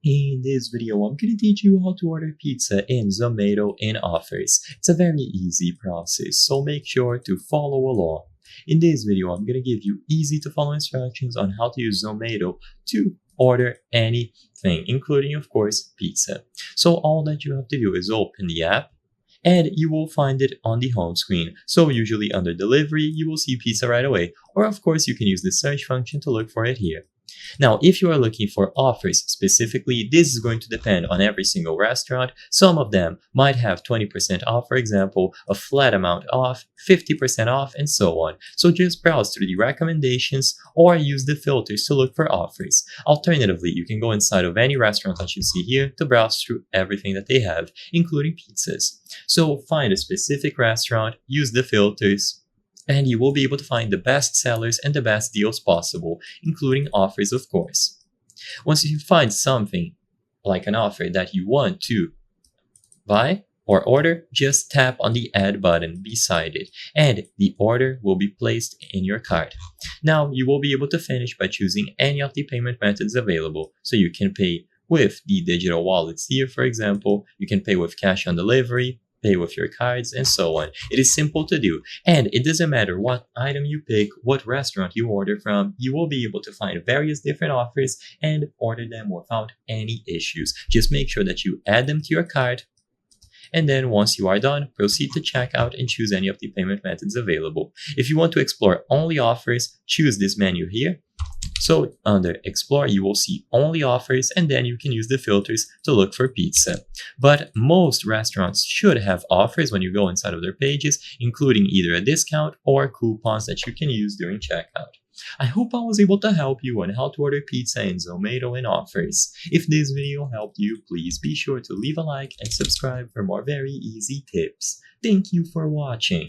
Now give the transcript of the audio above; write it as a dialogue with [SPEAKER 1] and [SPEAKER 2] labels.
[SPEAKER 1] In this video, I'm going to teach you how to order pizza in Zomato in Offers. It's a very easy process, so make sure to follow along. In this video, I'm going to give you easy to follow instructions on how to use Zomato to order anything, including, of course, pizza. So all that you have to do is open the app, and you will find it on the home screen. So usually under delivery, you will see pizza right away, or of course, you can use the search function to look for it here. Now, if you are looking for offers specifically, this is going to depend on every single restaurant. Some of them might have 20% off, for example, a flat amount off, 50% off, and so on. So just browse through the recommendations or use the filters to look for offers. Alternatively, you can go inside of any restaurant that you see here to browse through everything that they have, including pizzas. So find a specific restaurant, use the filters, and you will be able to find the best sellers and the best deals possible, including offers, of course. Once you find something like an offer that you want to buy or order, just tap on the add button beside it, and the order will be placed in your cart. Now, you will be able to finish by choosing any of the payment methods available, so you can pay with the digital wallets here, for example. You can pay with cash on delivery, pay with your cards, and so on. It is simple to do, and it doesn't matter what item you pick, what restaurant you order from, you will be able to find various different offers and order them without any issues. Just make sure that you add them to your cart, and then once you are done, proceed to checkout and choose any of the payment methods available. If you want to explore only offers, choose this menu here. So under Explore, you will see only offers, and then you can use the filters to look for pizza. But most restaurants should have offers when you go inside of their pages, including either a discount or coupons that you can use during checkout. I hope I was able to help you on how to order pizza in Zomato and Offers. If this video helped you, please be sure to leave a like and subscribe for more very easy tips. Thank you for watching.